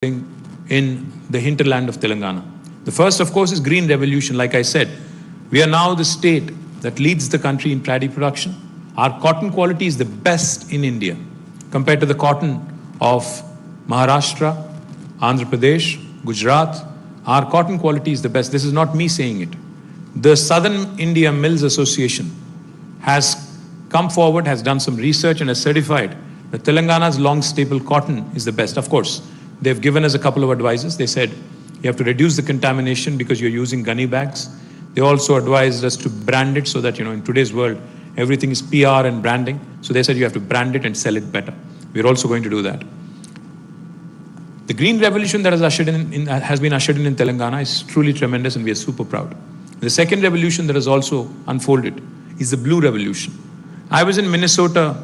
in the hinterland of Telangana. The first, of course, is green revolution. Like I said, we are now the state that leads the country in paddy production. Our cotton quality is the best in India compared to the cotton of Maharashtra, Andhra Pradesh, Gujarat. Our cotton quality is the best. This is not me saying it. The Southern India Mills Association has come forward, has done some research and has certified that Telangana's long staple cotton is the best. Of course, they've given us a couple of advices. They said you have to reduce the contamination because you're using gunny bags. They also advised us to brand it so that, in today's world, everything is PR and branding. So they said you have to brand it and sell it better. We're also going to do that. The green revolution that has been ushered in Telangana is truly tremendous, and we are super proud. The second revolution that has also unfolded is the blue revolution. I was in Minnesota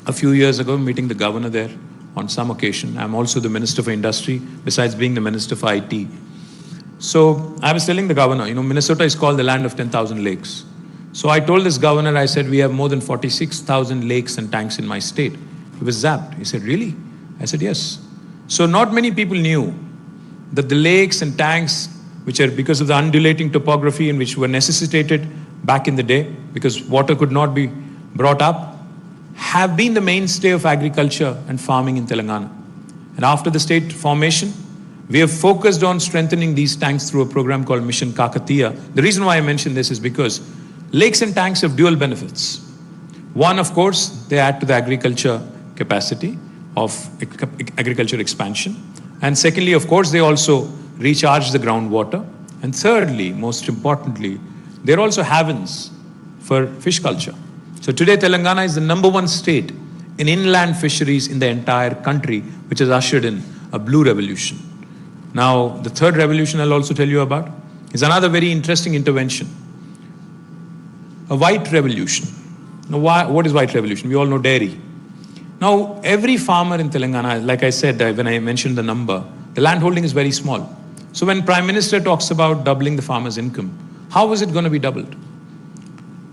a few years ago meeting the governor there on some occasion. I'm also the Minister for Industry, besides being the Minister for IT. So I was telling the governor, Minnesota is called the land of 10,000 lakes. So I told this governor, I said, we have more than 46,000 lakes and tanks in my state. He was zapped. He said, really? I said, yes. So not many people knew that the lakes and tanks, which are because of the undulating topography and which were necessitated back in the day, because water could not be brought up, have been the mainstay of agriculture and farming in Telangana. And after the state formation, we have focused on strengthening these tanks through a program called Mission Kakatiya. The reason why I mention this is because lakes and tanks have dual benefits. One, of course, they add to the agriculture capacity of agriculture expansion. And secondly, of course, they also recharge the groundwater. And thirdly, most importantly, they're also havens for fish culture. So today, Telangana is the #1 state in inland fisheries in the entire country, which has ushered in a blue revolution. Now, the third revolution I'll also tell you about is another very interesting intervention. A white revolution. Now, what is white revolution? We all know dairy. Now, every farmer in Telangana, like I said, when I mentioned the number, the land holding is very small. So when Prime Minister talks about doubling the farmer's income, how is it going to be doubled?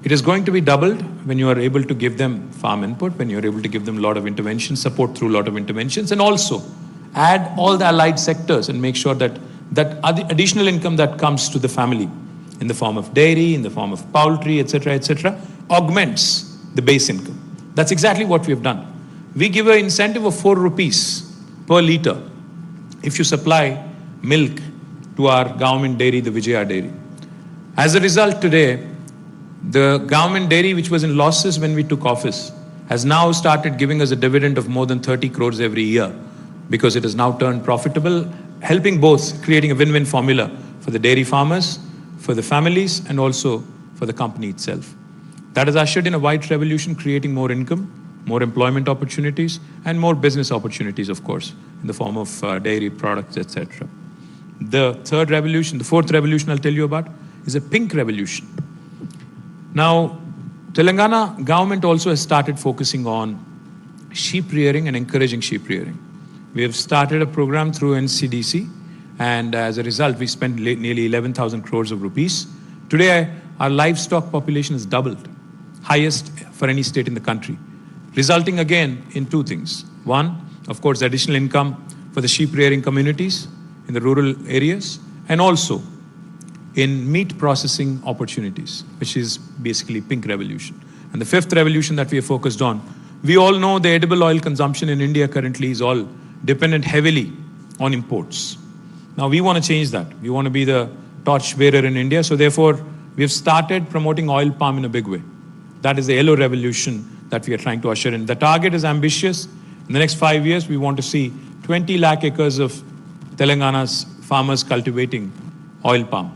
It is going to be doubled when you are able to give them farm input, when you're able to give them a lot of intervention, support through a lot of interventions, and also add all the allied sectors and make sure that additional income that comes to the family in the form of dairy, in the form of poultry, etc., augments the base income. That's exactly what we have done. We give an incentive of 4 rupees per litre if you supply milk to our government dairy, the Vijaya dairy. As a result, today, the government dairy, which was in losses when we took office, has now started giving us a dividend of more than 30 crores every year because it has now turned profitable, helping both creating a win-win formula for the dairy farmers, for the families, and also for the company itself. That has ushered in a white revolution, creating more income, more employment opportunities, and more business opportunities, of course, in the form of dairy products, etc. The fourth revolution I'll tell you about is a pink revolution. Now, Telangana government also has started focusing on sheep rearing and encouraging sheep rearing. We have started a program through NCDC, and as a result, we spent nearly 11,000 crores of rupees. Today, our livestock population has doubled, highest for any state in the country, resulting again in 2 things. One, of course, additional income for the sheep rearing communities in the rural areas, and also in meat processing opportunities, which is basically pink revolution. And the fifth revolution that we are focused on, we all know the edible oil consumption in India currently is all dependent heavily on imports. Now we want to change that. We want to be the torch bearer in India. So therefore, we have started promoting oil palm in a big way. That is the yellow revolution that we are trying to usher in. The target is ambitious. In the next 5 years, we want to see 20 lakh acres of Telangana's farmers cultivating oil palm.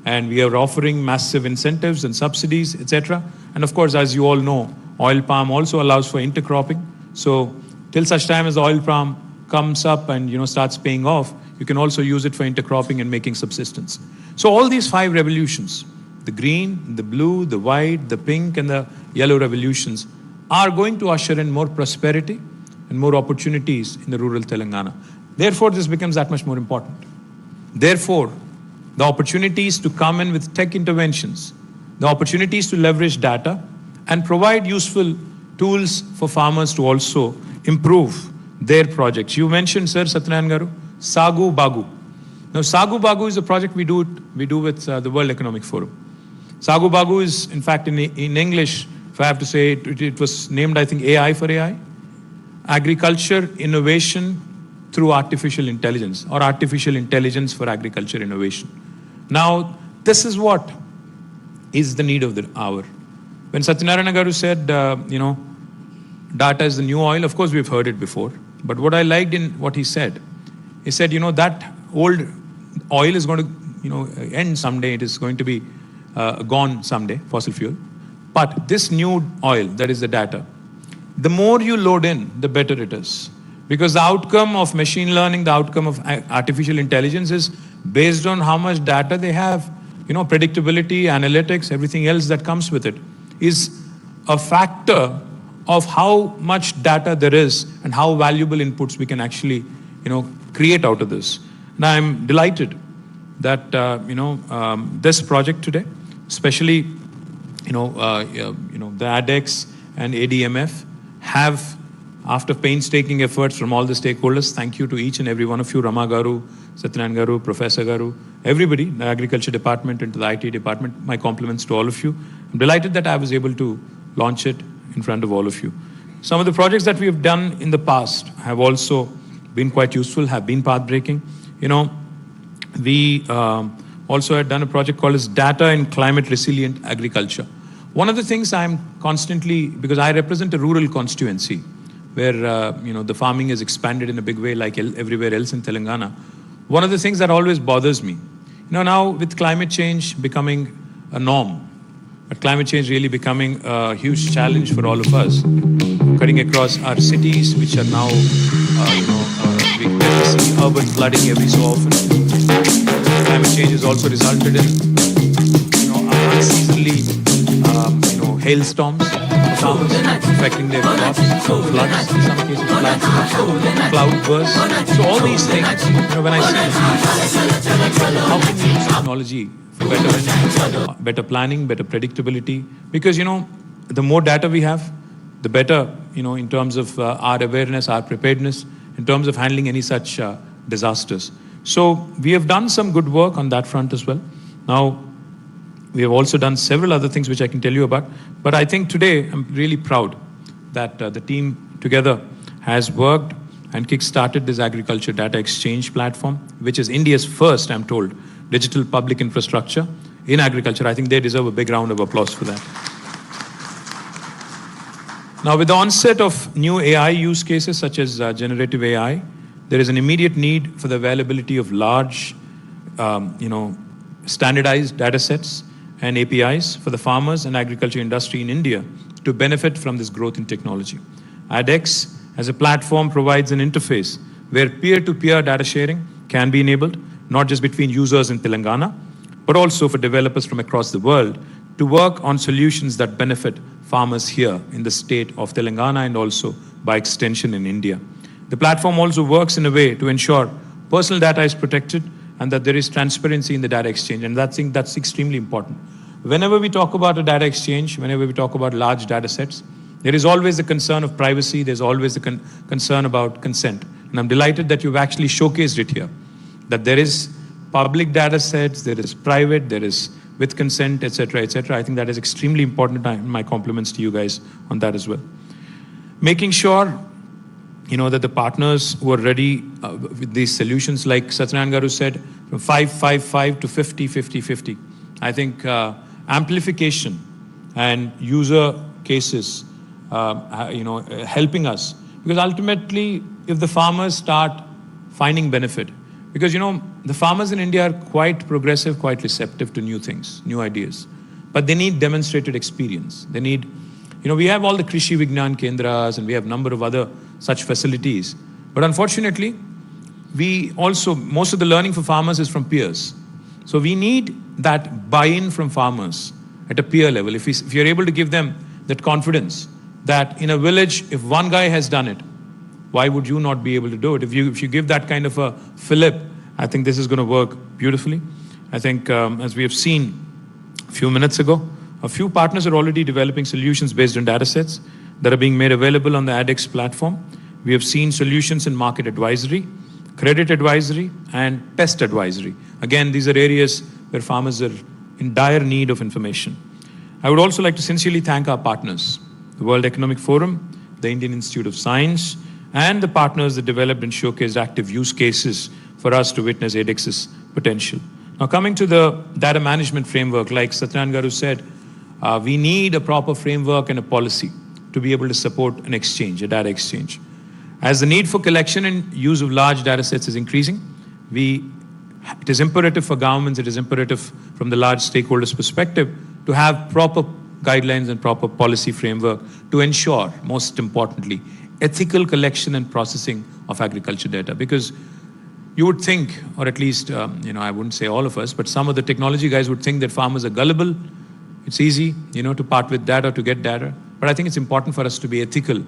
And we are offering massive incentives and subsidies, etc. And of course, as you all know, oil palm also allows for intercropping. So till such time as the oil palm comes up and starts paying off, you can also use it for intercropping and making subsistence. So all these 5 revolutions, the green, the blue, the white, the pink, and the yellow revolutions, are going to usher in more prosperity and more opportunities in the rural Telangana. Therefore, this becomes that much more important. Therefore, the opportunities to come in with tech interventions, the opportunities to leverage data and provide useful tools for farmers to also improve their projects. You mentioned, Sir Satyanarayan Garu, Sagu Bagu. Now, Sagu Bagu is a project we do with the World Economic Forum. Sagu Bagu is, in fact, in English, if I have to say, it was named, I think, AI for AI. Agriculture Innovation through Artificial Intelligence, or Artificial Intelligence for Agriculture Innovation. Now, this is what is the need of the hour. When Satyanarayana Garu said, data is the new oil, of course we've heard it before. But what I liked in what he said, that old oil is going to, end someday. It is going to be gone someday, fossil fuel. But this new oil, that is the data, the more you load in, the better it is. Because the outcome of machine learning, the outcome of artificial intelligence is based on how much data they have, predictability, analytics, everything else that comes with it is a factor of how much data there is and how valuable inputs we can actually, create out of this. And I'm delighted that, this project today, especially, the ADEX and ADMF have, after painstaking efforts from all the stakeholders, thank you to each and every one of you, Rama Garu, Satyanarayana Garu, Professor Garu, everybody, the Agriculture Department and to the IT Department, my compliments to all of you. I'm delighted that I was able to launch it in front of all of you. Some of the projects that we have done in the past have also been quite useful, have been path-breaking. We also had done a project called as Data and Climate Resilient Agriculture. One of the things I'm constantly, because I represent a rural constituency where, the farming has expanded in a big way like everywhere else in Telangana. One of the things that always bothers me, now with climate change becoming a norm, but climate change really becoming a huge challenge for all of us, cutting across our cities, which are now, we get to see urban flooding every so often. Climate change has also resulted in, unseasonally, hailstorms, farmers affecting their crops, floods, in some cases cloud bursts. So all these things, when I see how can we use technology for better planning, better predictability, because, the more data we have, the better, in terms of our awareness, our preparedness, in terms of handling any such disasters. So we have done some good work on that front as well. Now, we have also done several other things which I can tell you about. But I think today I'm really proud that the team together has worked and kick-started this agriculture data exchange platform, which is India's first, I'm told, digital public infrastructure in agriculture. I think they deserve a big round of applause for that. Now, with the onset of new AI use cases such as generative AI, there is an immediate need for the availability of large, standardized data sets and APIs for the farmers and agriculture industry in India to benefit from this growth in technology. ADEX as a platform provides an interface where peer-to-peer data sharing can be enabled, not just between users in Telangana, but also for developers from across the world to work on solutions that benefit farmers here in the state of Telangana and also by extension in India. The platform also works in a way to ensure personal data is protected and that there is transparency in the data exchange. And I think that's extremely important. Whenever we talk about a data exchange, whenever we talk about large data sets, there is always the concern of privacy. There's always the concern about consent. And I'm delighted that you've actually showcased it here, that there is public data sets, there is private, there is with consent, etc., etc. I think that is extremely important. My compliments to you guys on that as well. Making sure that the partners who are ready with these solutions, like Satyanarayana Garu said, from 5-5-5 to 50-50-50. I think amplification and user cases, helping us. Because ultimately, if the farmers start finding benefit, because, the farmers in India are quite progressive, quite receptive to new things, new ideas. But they need demonstrated experience. They need, we have all the Krishi Vignan Kendras and we have a number of other such facilities. But unfortunately, most of the learning for farmers is from peers. So we need that buy-in from farmers at a peer level. If you're able to give them that confidence that in a village, if one guy has done it, why would you not be able to do it? If you give that kind of a fillip, I think this is going to work beautifully. I think as we have seen a few minutes ago, a few partners are already developing solutions based on data sets that are being made available on the ADEX platform. We have seen solutions in market advisory, credit advisory, and pest advisory. Again, these are areas where farmers are in dire need of information. I would also like to sincerely thank our partners, the World Economic Forum, the Indian Institute of Science, and the partners that developed and showcased active use cases for us to witness ADEX's potential. Now, coming to the data management framework, like Satyan Garu said, we need a proper framework and a policy to be able to support an exchange, a data exchange. As the need for collection and use of large data sets is increasing, it is imperative for governments, it is imperative from the large stakeholders' perspective to have proper guidelines and proper policy framework to ensure, most importantly, ethical collection and processing of agriculture data. Because you would think, or at least, I wouldn't say all of us, but some of the technology guys would think that farmers are gullible. It's easy, to part with data, to get data. But I think it's important for us to be ethical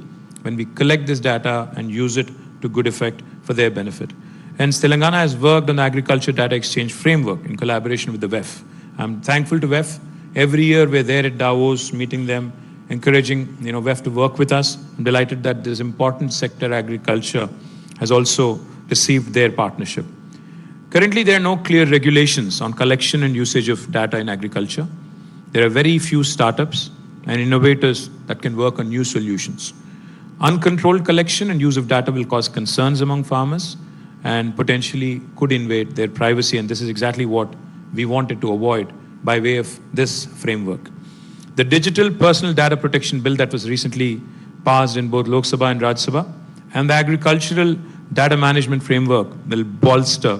when we collect this data and use it to good effect for their benefit. Hence, Telangana has worked on the Agriculture Data Exchange Framework in collaboration with the WEF. I'm thankful to WEF. Every year we're there at Davos, meeting them, encouraging WEF to work with us. I'm delighted that this important sector, agriculture, has also received their partnership. Currently, there are no clear regulations on collection and usage of data in agriculture. There are very few startups and innovators that can work on new solutions. Uncontrolled collection and use of data will cause concerns among farmers and potentially could invade their privacy, and this is exactly what we wanted to avoid by way of this framework. The Digital Personal Data Protection Bill that was recently passed in both Lok Sabha and Rajya Sabha and the Agricultural Data Management Framework will bolster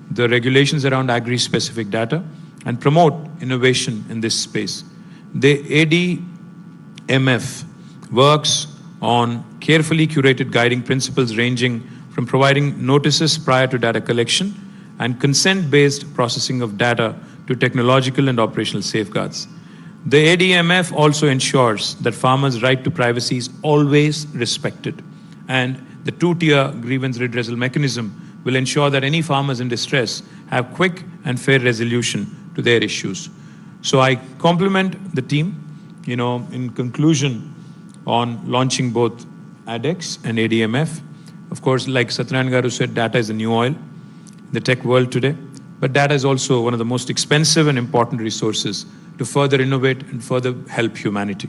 the regulations around agri-specific data and promote innovation in this space. The ADMF works on carefully curated guiding principles ranging from providing notices prior to data collection and consent-based processing of data to technological and operational safeguards. The ADMF also ensures that farmers' right to privacy is always respected, and the two-tier grievance redressal mechanism will ensure that any farmers in distress have quick and fair resolution to their issues. So I compliment the team, in conclusion, on launching both ADEX and ADMF. Of course, like Satyanarayana Garu said, data is the new oil in the tech world today. But data is also one of the most expensive and important resources to further innovate and further help humanity.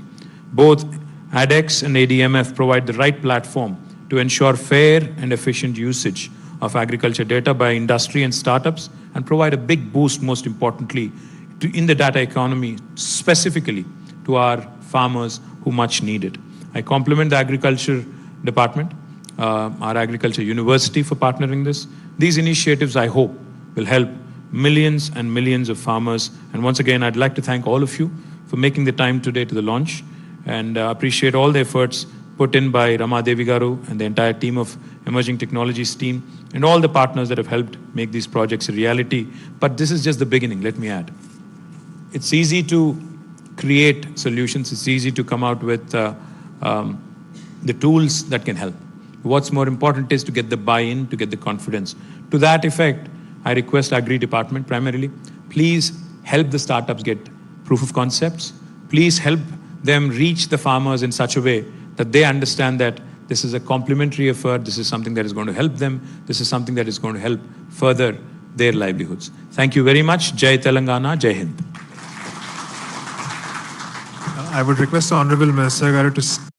Both ADEX and ADMF provide the right platform to ensure fair and efficient usage of agriculture data by industry and startups and provide a big boost, most importantly, in the data economy, specifically to our farmers who much need it. I compliment the Agriculture Department, our Agriculture University for partnering this. These initiatives, I hope, will help millions and millions of farmers. And once again, I'd like to thank all of you for making the time today to the launch and appreciate all the efforts put in by Rama Devi Garu and the entire team of Emerging Technologies team and all the partners that have helped make these projects a reality. But this is just the beginning, let me add. It's easy to create solutions. It's easy to come out with the tools that can help. What's more important is to get the buy-in, to get the confidence. To that effect, I request Agri Department primarily, please help the startups get proof of concepts. Please help them reach the farmers in such a way that they understand that this is a complementary effort, this is something that is going to help them, this is something that is going to help further their livelihoods. Thank you very much. Jai Telangana, Jai Hind. I would request the Honorable Minister Garu to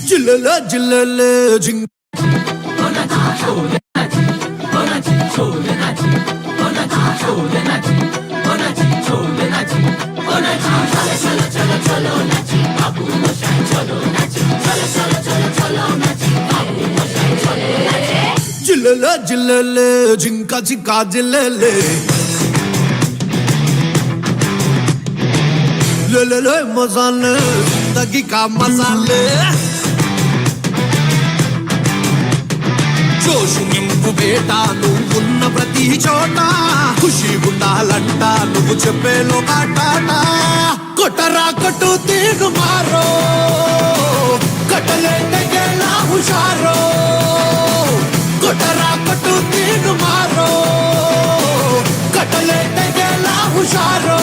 Jillela Jillela జింక జిల్లెల జిల్లెల జింక జింక జిల్లెలే లేలే మసాలే జిందగీ కా మసాలే జోషు నింపు బేట నువ్వు ఉన్న ప్రతి చోట ఖుషి ఉండాలంట నువ్వు చెప్పేలో టాటా కొట్టరా కొట్టు తీరు మారో కట్టలే తెగేలా హుషారో కొట్టరా కొట్టు తీరు మారో కట్టలే తెగేలా హుషారో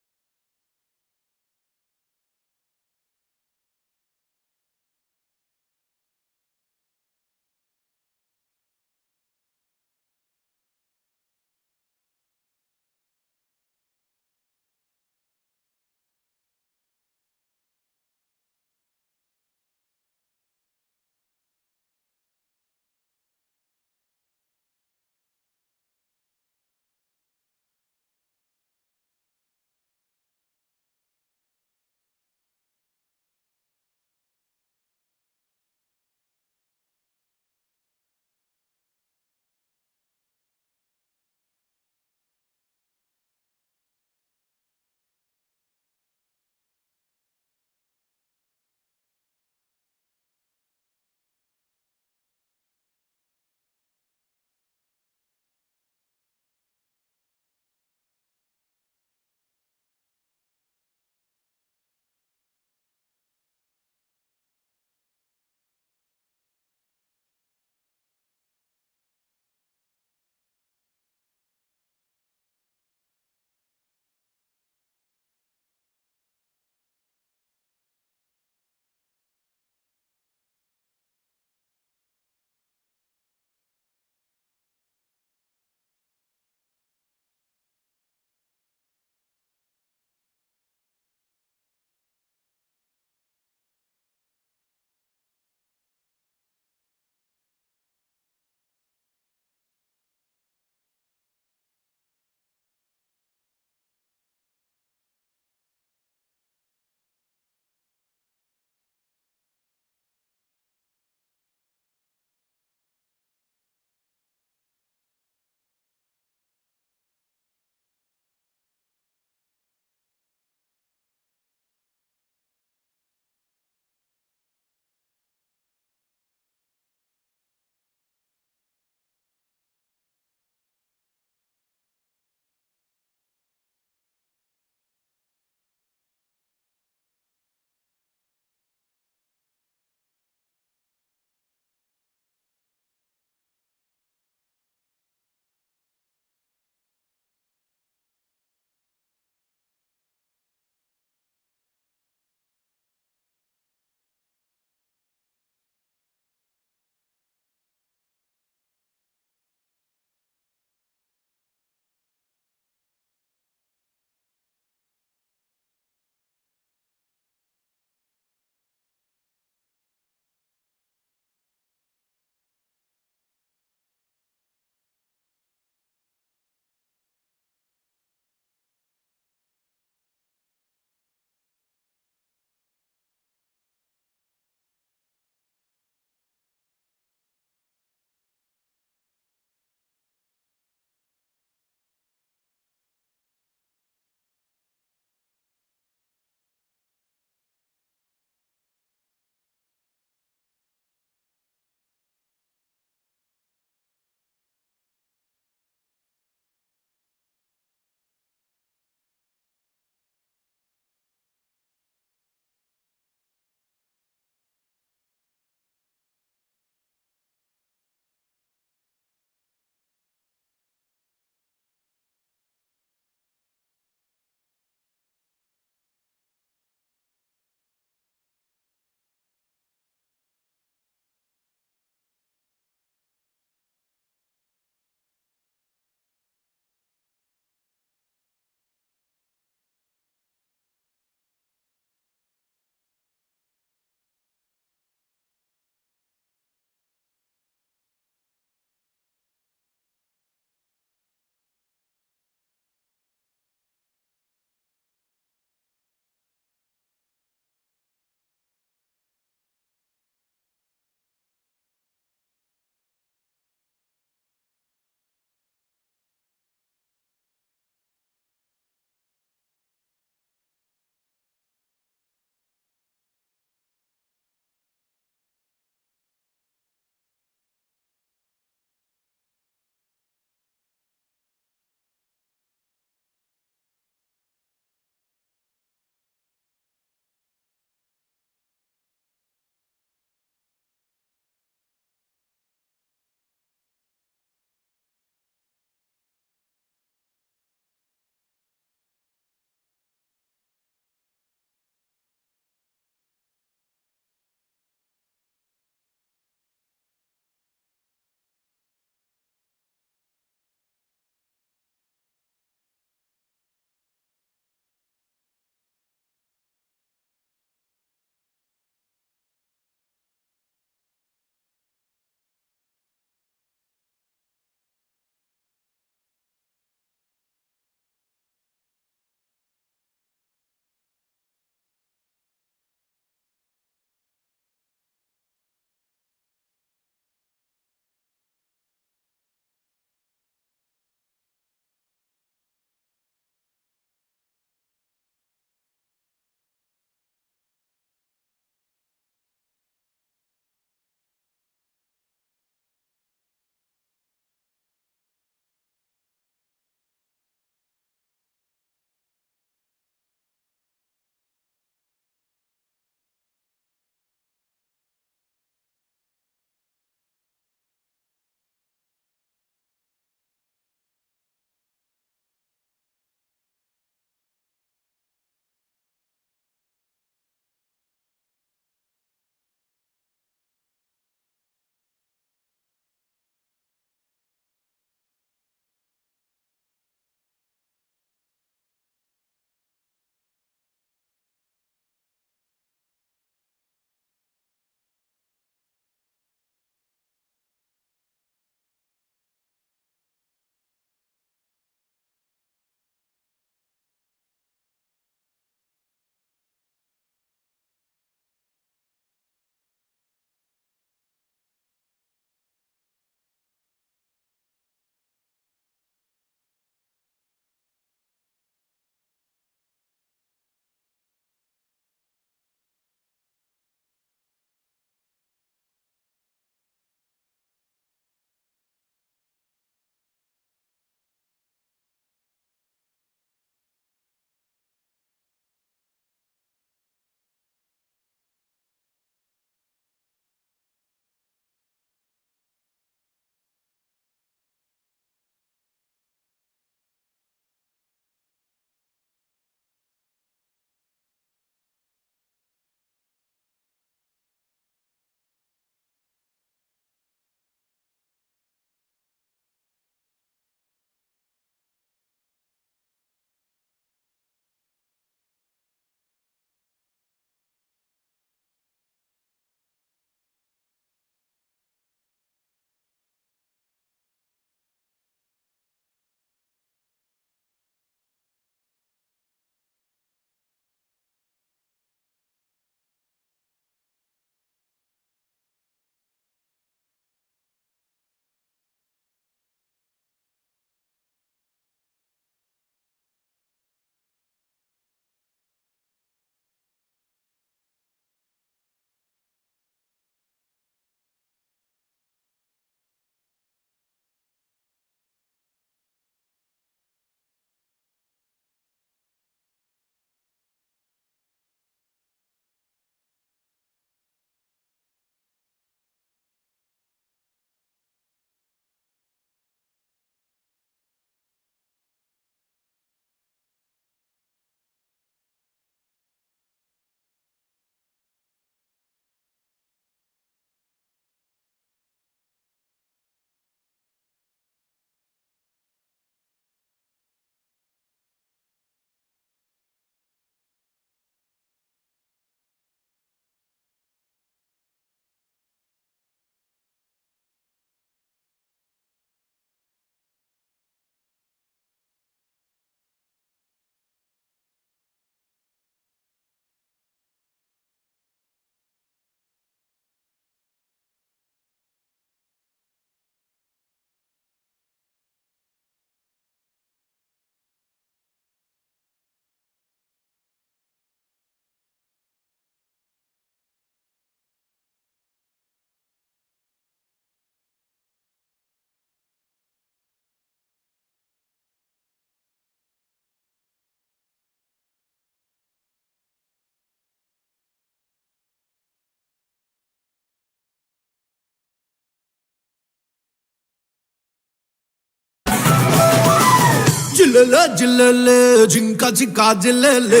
జిల్లెలే జిల్లెలే జింక జింక జిల్లెలే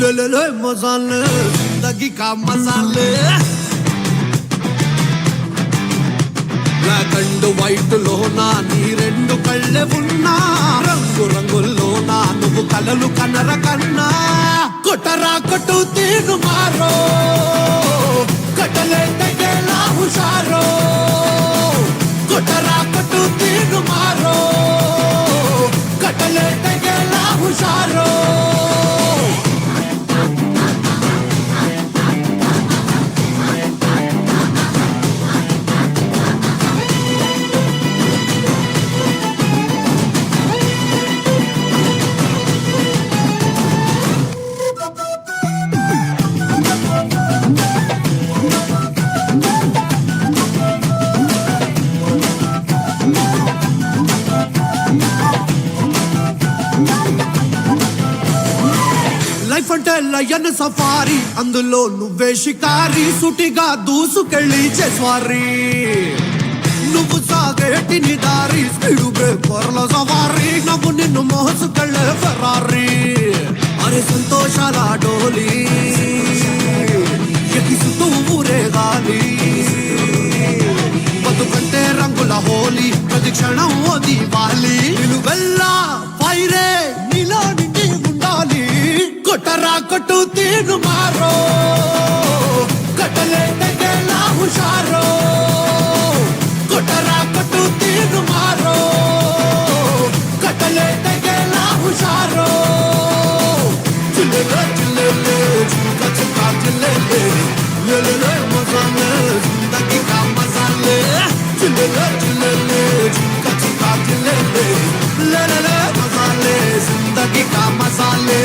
లేలే మజాలే జిందగీ కా మజాలే బ్లాక్ అండ్ వైట్ లోనా నీ రెండు కళ్ళే ఉన్నా రంగు రంగుల్లోనా నువ్వు కలలు కనర కన్నా కొట్టరా కొట్టు తీరు మారో కట్టలే తగేలా హుషారో కొట్టరా కొట్టు తీరు మారో కట్టలే తగేలా హుషారో లైఫ్ అంటే లయన్ సఫారీ అందులో నువ్వే షికారి సుటిగా దూసుకెళ్ళి చేస్వారీ నువ్వు సాగేటి నీ దారి స్పీడు బ్రేకర్ల సవారీ నవ్వు నిన్ను మోసుకెళ్ళే ఫెరారీ అరే సంతోషాల డోలీ ఎగిసుతూ ఊరేగాలి బతుకంటే రంగుల హోలీ ప్రతి క్షణం ఓ దీవాలి నిలువెల్లా ఫైరే నీలో నిండి ఉండాలి కొట్టరా కొట్టు తీరు మారో కట్టలే తగేలా హుషారో కొట్టరా కొట్టు తీరు మారో కట్టలే తగేలా హుషారో జిల్లెలే జిల్లెలే జింక జింక జిల్లెలే లేలే మజాలే జిందగీ కా మజాలే జిల్లెలే జిల్లెలే జింక జింక జిల్లెలే లేలే మజాలే జిందగీ కా మజాలే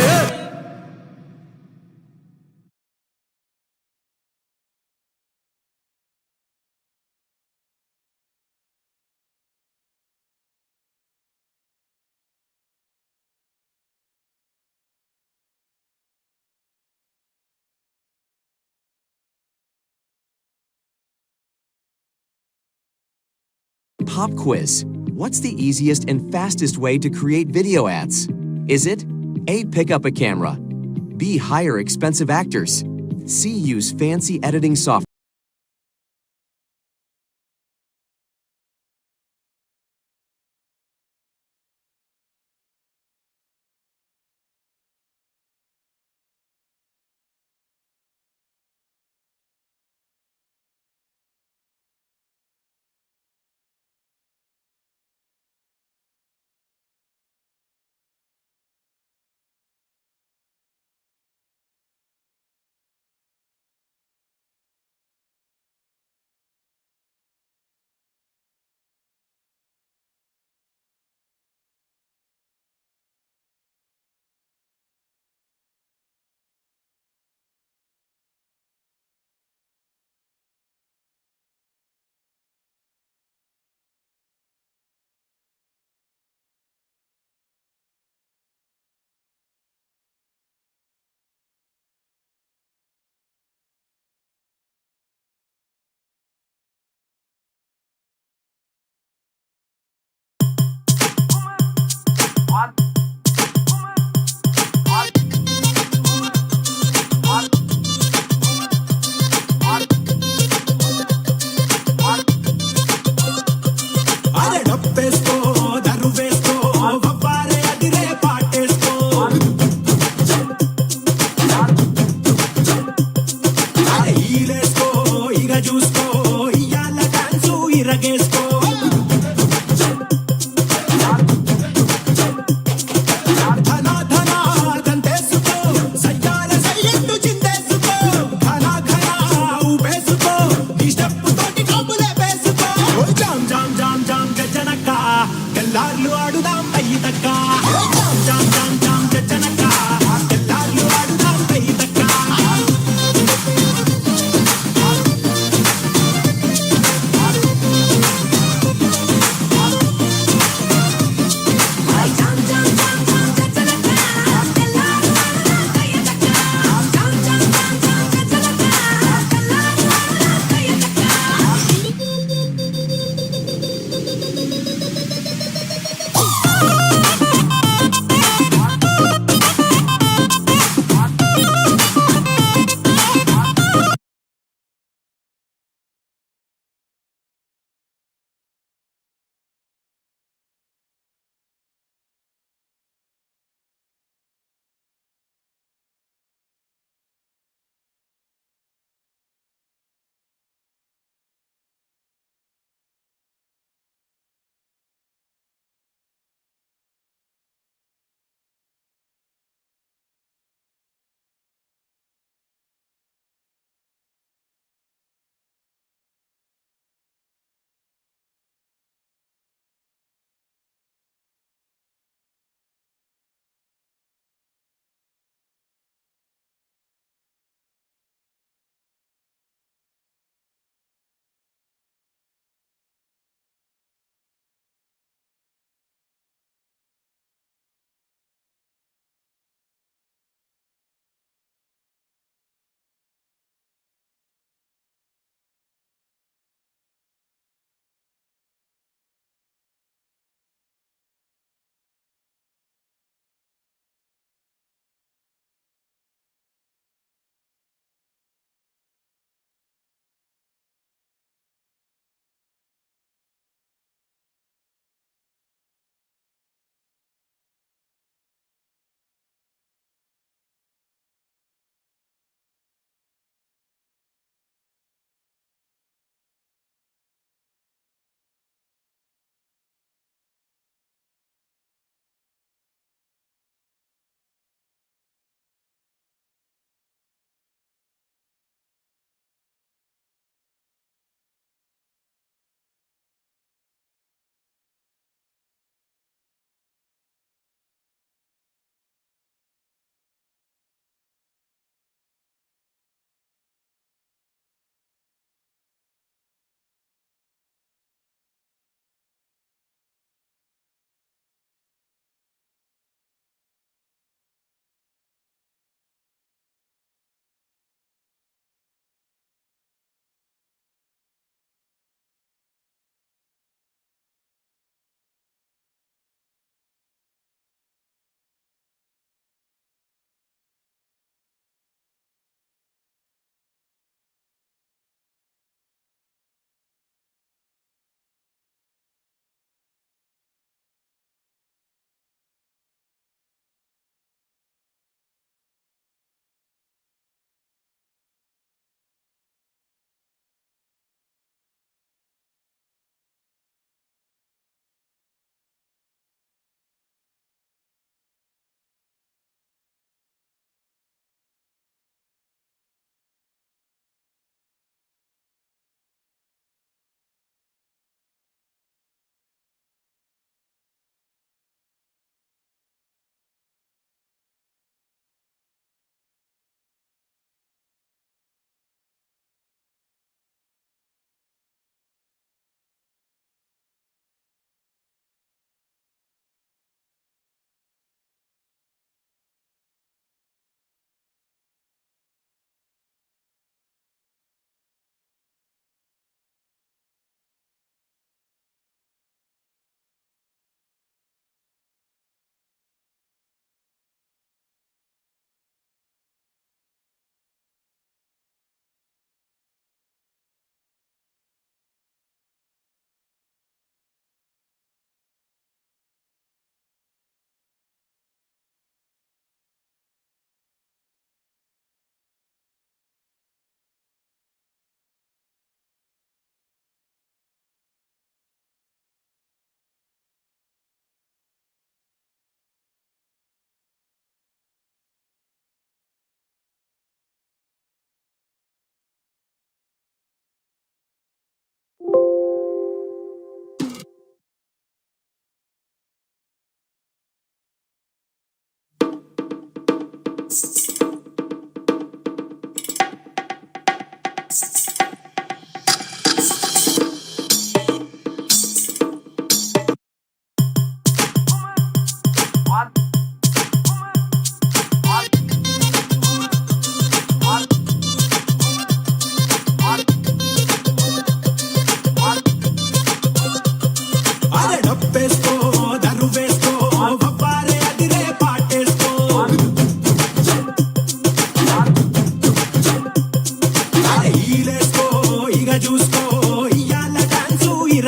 Pop quiz. What's the easiest and fastest way to create video ads? Is it A. Pick up a camera, B. Hire expensive actors, C. Use fancy editing software?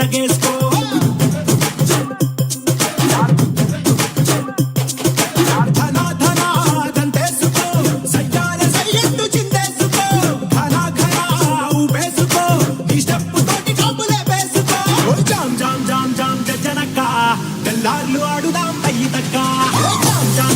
తిరగేసి